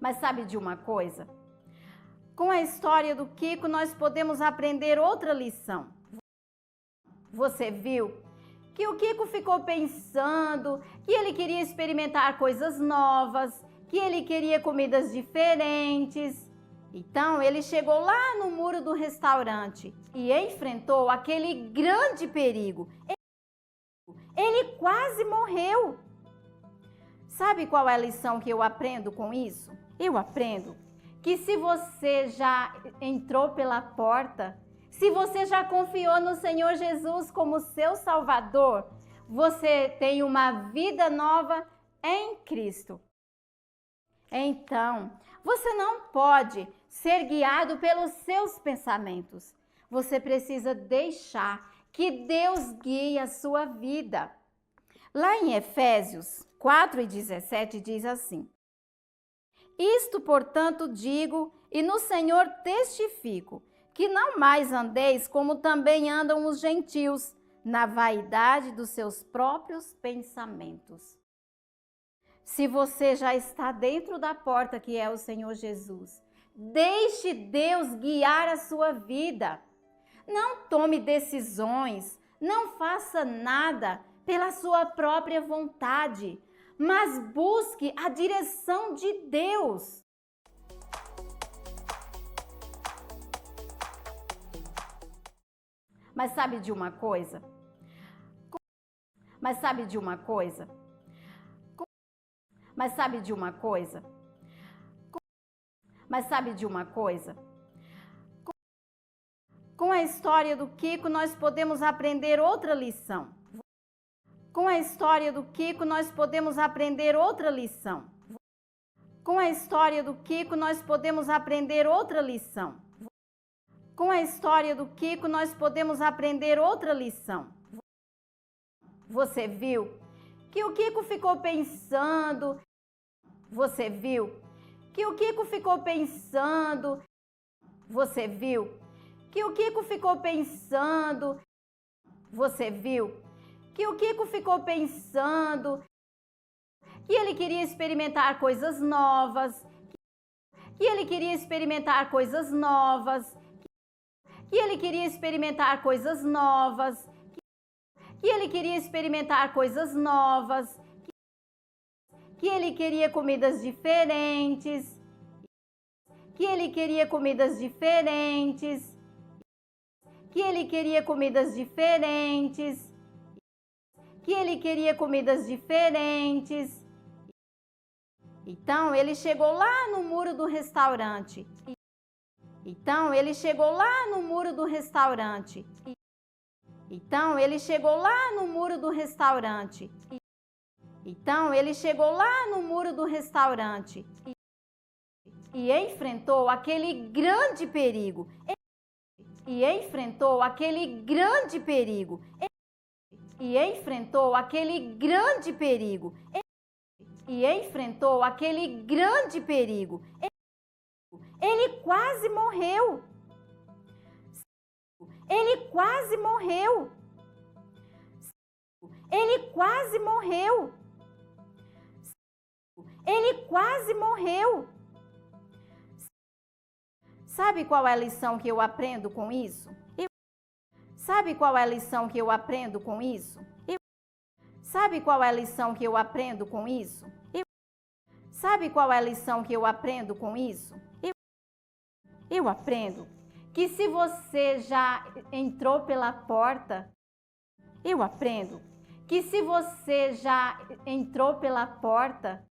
Mas sabe de uma coisa? Com a história do Kiko, nós podemos aprender outra lição. Você viu que o Kiko ficou pensando que ele queria experimentar coisas novas, que ele queria comidas diferentes. Então, ele chegou lá no muro do restaurante e enfrentou aquele grande perigo. Ele quase morreu. Sabe qual é a lição que eu aprendo com isso? Eu aprendo que se você já entrou pela porta, se você já confiou no Senhor Jesus como seu Salvador, você tem uma vida nova em Cristo. Então, você não pode ser guiado pelos seus pensamentos. Você precisa deixar que Deus guie a sua vida. Lá em Efésios 4:17 diz assim: Isto, portanto, digo e no Senhor testifico, que não mais andeis como também andam os gentios, na vaidade dos seus próprios pensamentos. Se você já está dentro da porta que é o Senhor Jesus, deixe Deus guiar a sua vida. Não tome decisões, não faça nada pela sua própria vontade, mas busque a direção de Deus. Mas sabe de uma coisa? Mas sabe de uma coisa? Mas sabe de uma coisa? Mas sabe de uma coisa? Com a história do Kiko, nós podemos aprender outra lição. Com a história do Kiko, nós podemos aprender outra lição. Com a história do Kiko, nós podemos aprender outra lição. Com a história do Kiko, nós podemos aprender outra lição. Você viu que o Kiko ficou pensando. Você viu que o Kiko ficou pensando. Você viu que o Kiko ficou pensando. Você viu que o Kiko ficou pensando que ele queria experimentar coisas novas, que ele queria experimentar coisas novas, que ele queria experimentar coisas novas, que ele queria experimentar coisas novas, que ele queria comidas diferentes, que ele queria comidas diferentes, que ele queria comidas diferentes, que ele queria comidas diferentes. Então, ele chegou lá no muro do restaurante. Então, ele chegou lá no muro do restaurante. Então, ele chegou lá no muro do restaurante. Então, ele chegou lá no muro do restaurante e enfrentou aquele grande perigo. E enfrentou aquele grande perigo. E enfrentou aquele grande perigo. E enfrentou aquele grande perigo. Ele quase morreu. Ele quase morreu. Ele quase morreu. Ele quase morreu. Sabe qual é a lição que eu aprendo com isso? Sabe qual é a lição que eu aprendo com isso? Sabe qual é a lição que eu aprendo com isso? Sabe qual é a lição que eu aprendo com isso? Eu aprendo que se você já entrou pela porta, eu aprendo que se você já entrou pela porta,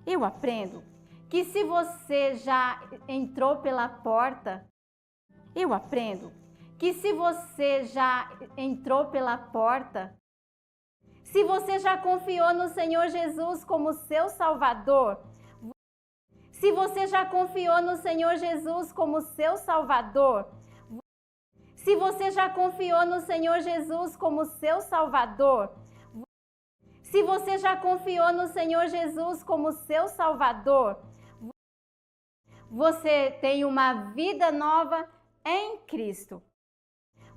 eu aprendo que se você já entrou pela porta, eu aprendo que se você já entrou pela porta, se você já confiou no Senhor Jesus como seu Salvador, se você já confiou no Senhor Jesus como seu Salvador, se você já confiou no Senhor Jesus como seu Salvador, se você já confiou no Senhor Jesus como seu Salvador, você tem uma vida nova em Cristo.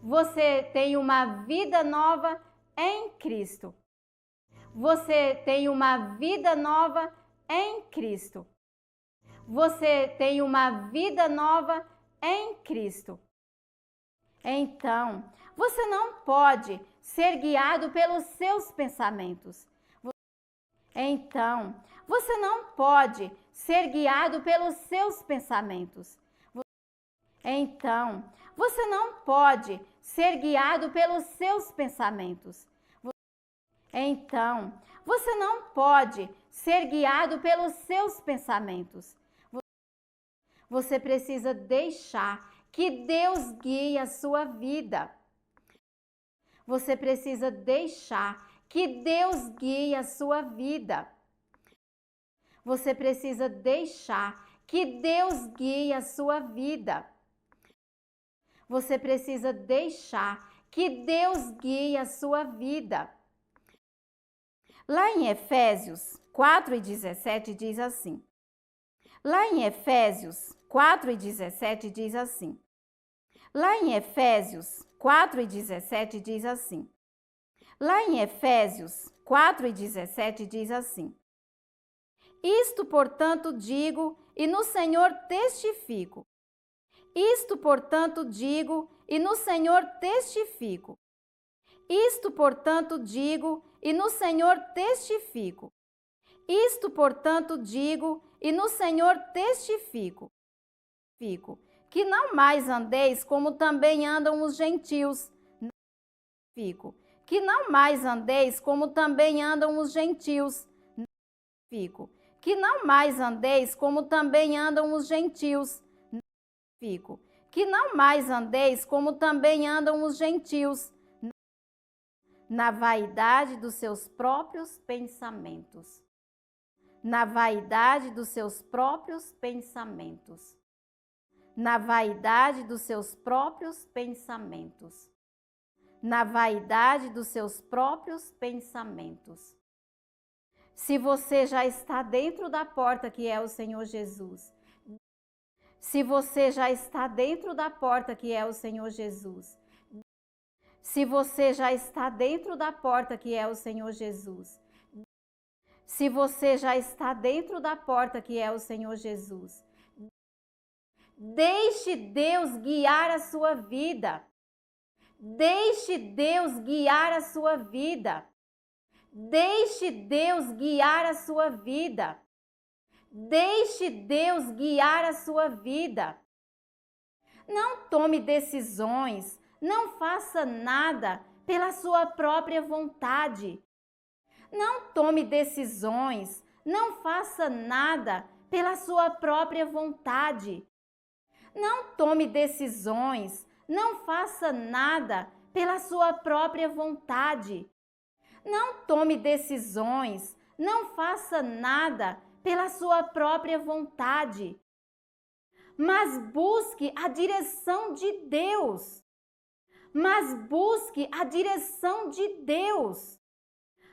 Você tem uma vida nova em Cristo. Você tem uma vida nova em Cristo. você tem uma vida nova em Cristo. Então, você não pode ser guiado pelos seus pensamentos. Então, você não pode ser guiado pelos seus pensamentos. Então, você não pode ser guiado pelos seus pensamentos. Então, você não pode ser guiado pelos seus pensamentos. Você precisa deixar que Deus guie a sua vida. Você precisa deixar que Deus guie a sua vida. Você precisa deixar que Deus guie a sua vida. Você precisa deixar que Deus guie a sua vida. Lá em Efésios 4:17 diz assim. Lá em Efésios 4:17 diz assim. Lá em Efésios 4:17 diz assim. Lá em Efésios 4:17 diz assim. Isto, portanto, digo e no Senhor testifico. Isto, portanto, digo e no Senhor testifico. Isto, portanto, digo e no Senhor testifico. Isto, portanto, digo e no Senhor testifico. Que não mais andeis como também andam os gentios. Que não mais andeis como também andam os gentios. Que não mais andeis como também andam os gentios. Que não mais andeis como também andam os gentios, na vaidade dos seus próprios pensamentos. Na vaidade dos seus próprios pensamentos. Na vaidade dos seus próprios pensamentos. Na vaidade dos seus próprios pensamentos. Se você já está dentro da porta que é o Senhor Jesus, se você já está dentro da porta que é o Senhor Jesus, se você já está dentro da porta que é o Senhor Jesus, se você já está dentro da porta que é o Senhor Jesus, deixe Deus guiar a sua vida. Deixe Deus guiar a sua vida. Deixe Deus guiar a sua vida. Deixe Deus guiar a sua vida. Não tome decisões, não faça nada pela sua própria vontade. Não tome decisões, não faça nada pela sua própria vontade. Não tome decisões, não faça nada pela sua própria vontade. Não tome decisões, não faça nada pela sua própria vontade. Mas busque a direção de Deus. Mas busque a direção de Deus.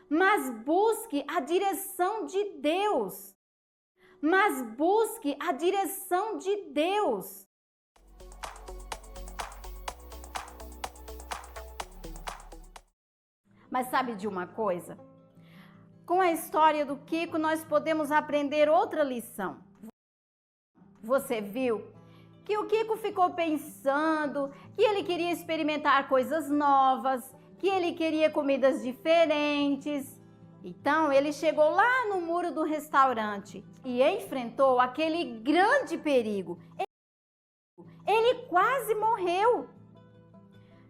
Mas busque a direção de Deus. Mas busque a direção de Deus. Mas sabe de uma coisa? Com a história do Kiko, nós podemos aprender outra lição. Você viu que o Kiko ficou pensando que ele queria experimentar coisas novas, que ele queria comidas diferentes. Então, ele chegou lá no muro do restaurante e enfrentou aquele grande perigo. Ele quase morreu.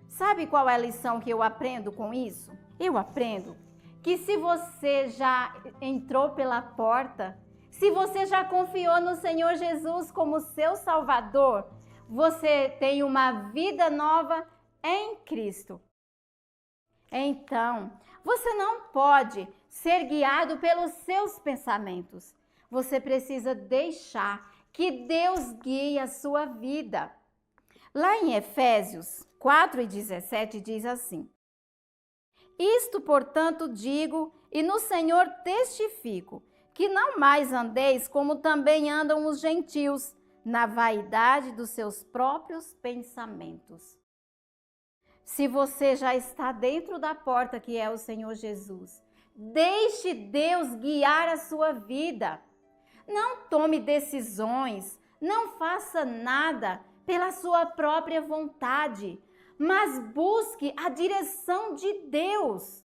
Sabe qual é a lição que eu aprendo com isso? Eu aprendo que se você já entrou pela porta, se você já confiou no Senhor Jesus como seu Salvador, você tem uma vida nova em Cristo. Então, você não pode ser guiado pelos seus pensamentos. Você precisa deixar que Deus guie a sua vida. Lá em Efésios 4:17 diz assim. Isto, portanto, digo e no Senhor testifico, que não mais andeis como também andam os gentios, na vaidade dos seus próprios pensamentos. Se você já está dentro da porta que é o Senhor Jesus, deixe Deus guiar a sua vida. Não tome decisões, não faça nada pela sua própria vontade, mas busque a direção de Deus.